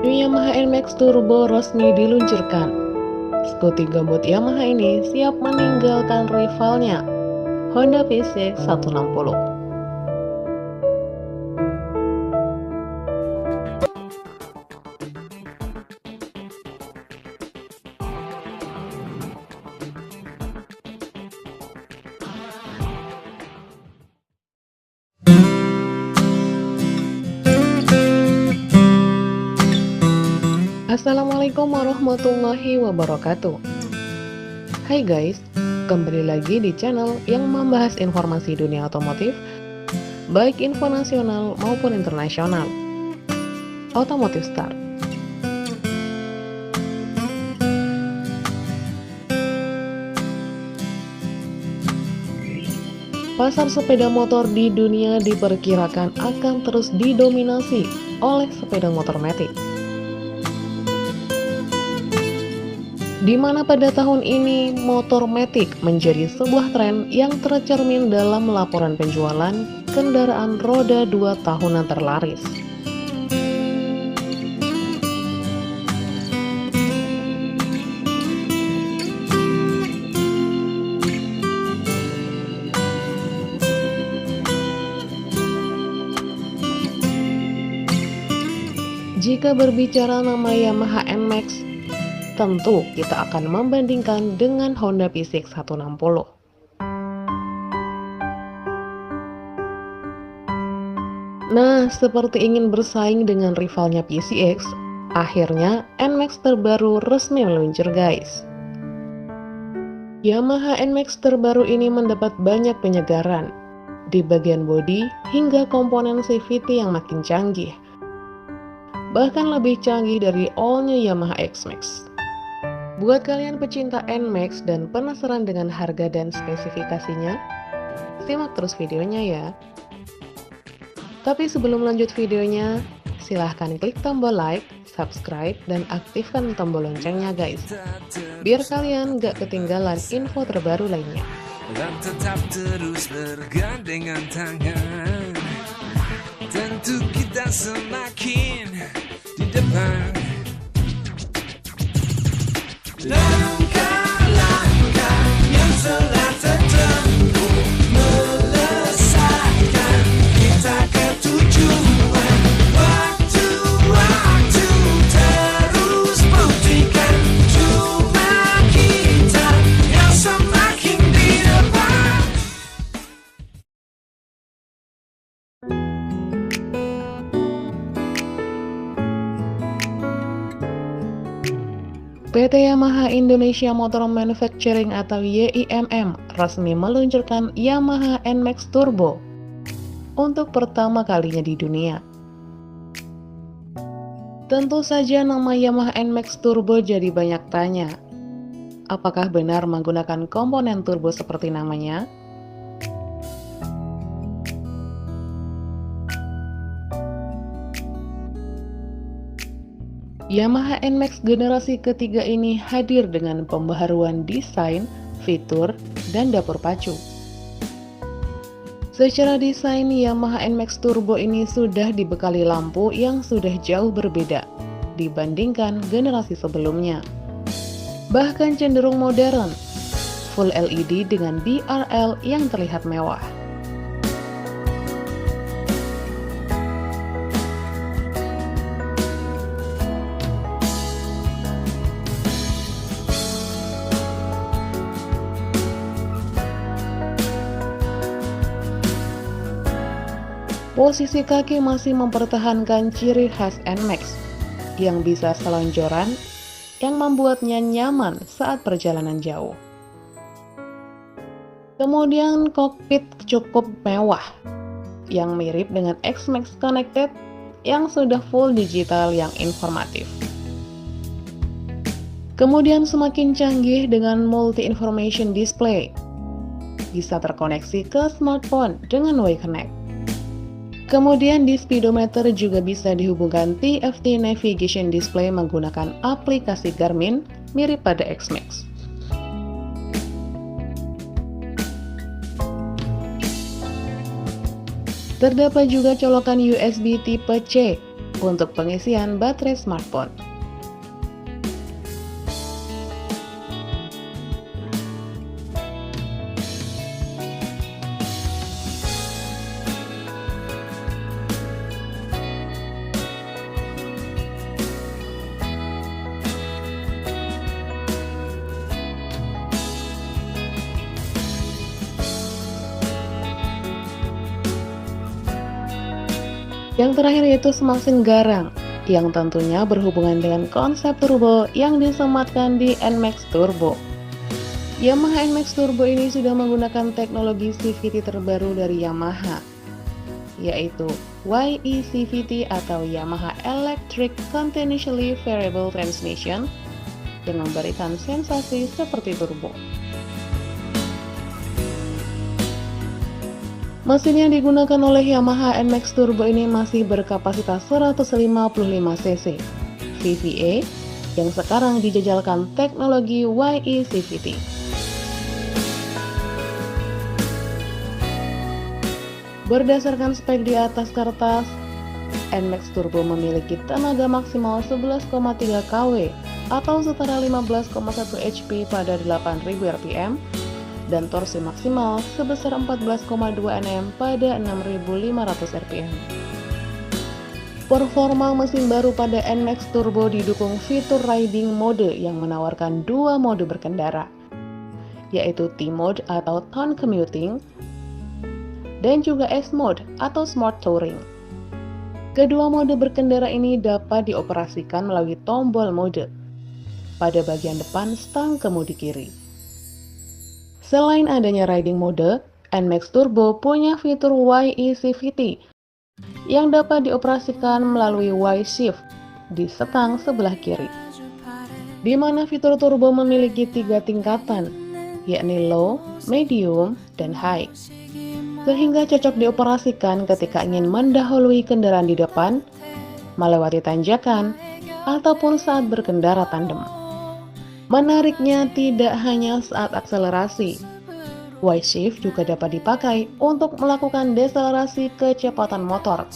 New Yamaha NMAX Turbo resmi diluncurkan. Skuti gambut Yamaha ini siap meninggalkan rivalnya, Honda PCX 160. Assalamualaikum warahmatullahi wabarakatuh. Hai guys, kembali lagi di channel yang membahas informasi dunia otomotif, baik info nasional maupun internasional. Otomotif Start. Pasar sepeda motor di dunia diperkirakan akan terus didominasi oleh sepeda motor matic, di mana pada tahun ini motor matic menjadi sebuah tren yang tercermin dalam laporan penjualan kendaraan roda 2 tahunan terlaris. Jika berbicara nama Yamaha NMAX, tentu kita akan membandingkan dengan Honda PCX 160. Nah, seperti ingin bersaing dengan rivalnya PCX, akhirnya NMAX terbaru resmi meluncur guys. Yamaha NMAX terbaru ini mendapat banyak penyegaran di bagian bodi hingga komponen CVT yang makin canggih, bahkan lebih canggih dari all-new Yamaha X-Max. Buat kalian pecinta NMAX dan penasaran dengan harga dan spesifikasinya, simak terus videonya ya. Tapi sebelum lanjut videonya, silahkan klik tombol like, subscribe, dan aktifkan tombol loncengnya guys, biar kalian gak ketinggalan info terbaru lainnya. Dan tetap terus bergandengan tangan, tentu kita semakin di depan. Langkah-langkah yang telah tertempuh melesatkan kita ke tujuan. Waktu-waktu terus buktikan cuma kita yang semakin di depan. PT Yamaha Indonesia Motor Manufacturing atau YIMM resmi meluncurkan Yamaha NMAX Turbo untuk pertama kalinya di dunia. Tentu saja nama Yamaha NMAX Turbo jadi banyak tanya. Apakah benar menggunakan komponen turbo seperti namanya? Yamaha NMAX generasi ketiga ini hadir dengan pembaharuan desain, fitur, dan dapur pacu. Secara desain, Yamaha NMAX Turbo ini sudah dibekali lampu yang sudah jauh berbeda dibandingkan generasi sebelumnya. Bahkan cenderung modern, full LED dengan BRL yang terlihat mewah. Posisi kaki masih mempertahankan ciri khas NMAX yang bisa selonjoran, yang membuatnya nyaman saat perjalanan jauh. Kemudian kokpit cukup mewah, yang mirip dengan X-Max Connected yang sudah full digital yang informatif. Kemudian semakin canggih dengan multi-information display, bisa terkoneksi ke smartphone dengan Y Connect. Kemudian di speedometer juga bisa dihubungkan TFT Navigation Display menggunakan aplikasi Garmin mirip pada X-Max. Terdapat juga colokan USB tipe C untuk pengisian baterai smartphone. Yang terakhir yaitu semesin garang, yang tentunya berhubungan dengan konsep turbo yang disematkan di NMAX Turbo. Yamaha NMAX Turbo ini sudah menggunakan teknologi CVT terbaru dari Yamaha, yaitu YECVT atau Yamaha Electric Continuously Variable Transmission, yang memberikan sensasi seperti turbo. Mesin yang digunakan oleh Yamaha NMAX Turbo ini masih berkapasitas 155 cc VVA yang sekarang dijajalkan teknologi YECVT. Berdasarkan spek di atas kertas, NMAX Turbo memiliki tenaga maksimal 11,3 kW atau setara 15,1 HP pada 8.000 rpm dan torsi maksimal sebesar 14,2 Nm pada 6.500 rpm. Performa mesin baru pada NMAX Turbo didukung fitur riding mode yang menawarkan dua mode berkendara, yaitu T-Mode atau Town Commuting dan juga S-Mode atau Smart Touring. Kedua mode berkendara ini dapat dioperasikan melalui tombol mode pada bagian depan stang kemudi kiri. Selain adanya riding mode, NMAX Turbo punya fitur YECVT yang dapat dioperasikan melalui Y-Shift di stang sebelah kiri, di mana fitur turbo memiliki 3 tingkatan, yakni low, medium, dan high, sehingga cocok dioperasikan ketika ingin mendahului kendaraan di depan, melewati tanjakan, ataupun saat berkendara tandem. Menariknya, tidak hanya saat akselerasi, Y-Shift juga dapat dipakai untuk melakukan deselerasi kecepatan motor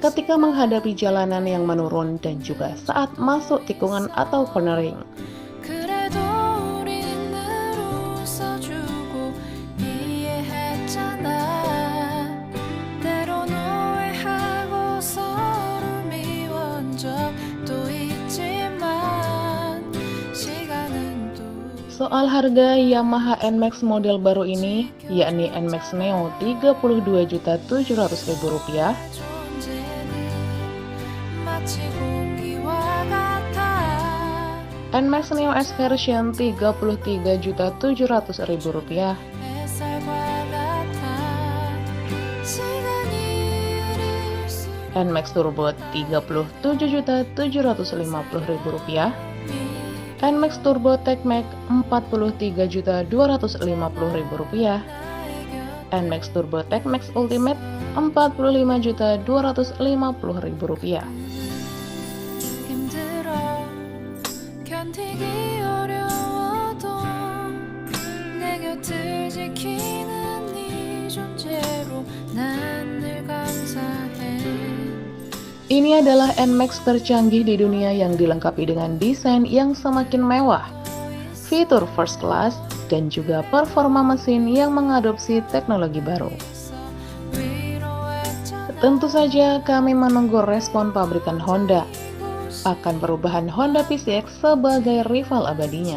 ketika menghadapi jalanan yang menurun dan juga saat masuk tikungan atau cornering. Soal harga Yamaha NMAX model baru ini, yakni NMAX Neo Rp32.700.000, NMAX Neo S version Rp33.700.000, NMAX Turbo Rp37.750.000, NMAX Turbo TechMax Rp43.250.000, NMAX Turbo TechMax Ultimate Rp45.250.000. Ini adalah NMAX tercanggih di dunia yang dilengkapi dengan desain yang semakin mewah, fitur first class, dan juga performa mesin yang mengadopsi teknologi baru. Tentu saja kami menunggu respon pabrikan Honda akan perubahan Honda PCX sebagai rival abadinya.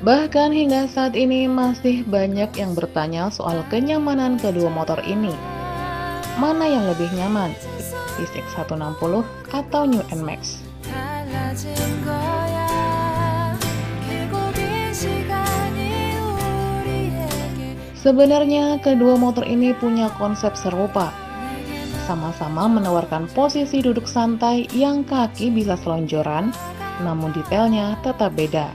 Bahkan hingga saat ini masih banyak yang bertanya soal kenyamanan kedua motor ini. Mana yang lebih nyaman, PCX 160 atau New NMAX? Sebenarnya kedua motor ini punya konsep serupa. Sama-sama menawarkan posisi duduk santai yang kaki bisa selonjoran, namun detailnya tetap beda.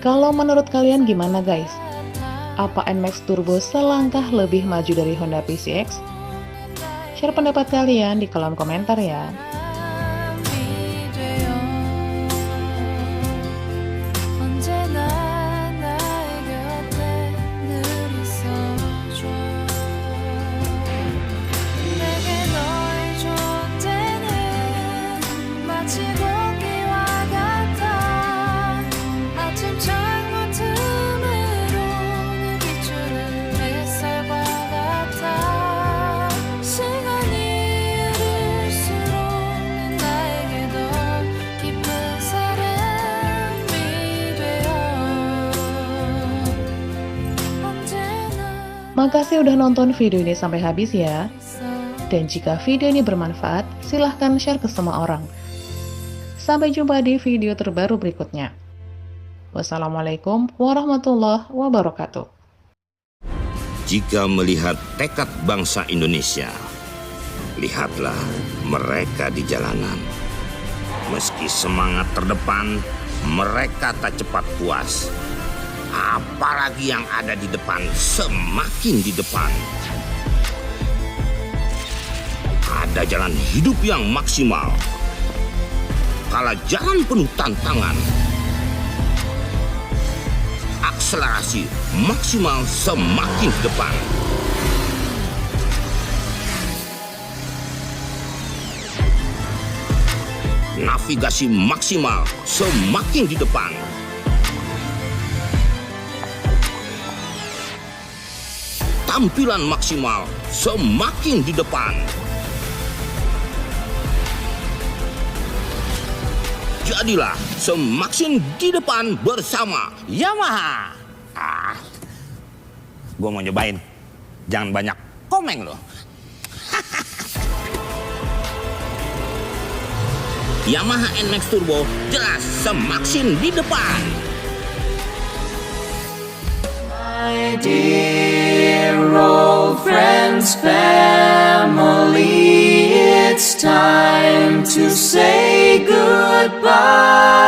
Kalau menurut kalian gimana guys? Apa NMAX Turbo selangkah lebih maju dari Honda PCX? Share pendapat kalian di kolom komentar ya. Makasih udah nonton video ini sampai habis ya. Dan jika video ini bermanfaat, silahkan share ke semua orang. Sampai jumpa di video terbaru berikutnya. Wassalamualaikum warahmatullahi wabarakatuh. Jika melihat tekad bangsa Indonesia, lihatlah mereka di jalanan. Meski semangat terdepan, mereka tak cepat puas. Apalagi yang ada di depan, semakin di depan. Ada jalan hidup yang maksimal, kala jalan penuh tantangan. Akselerasi maksimal semakin ke depan. Navigasi maksimal semakin di depan. Tampilan maksimal semakin di depan. Jadilah semakin di depan bersama Yamaha. Gue mau nyobain. Jangan banyak komen loh. Yamaha NMAX Turbo jelas semakin di depan. My dear old friends, family, it's time to say goodbye.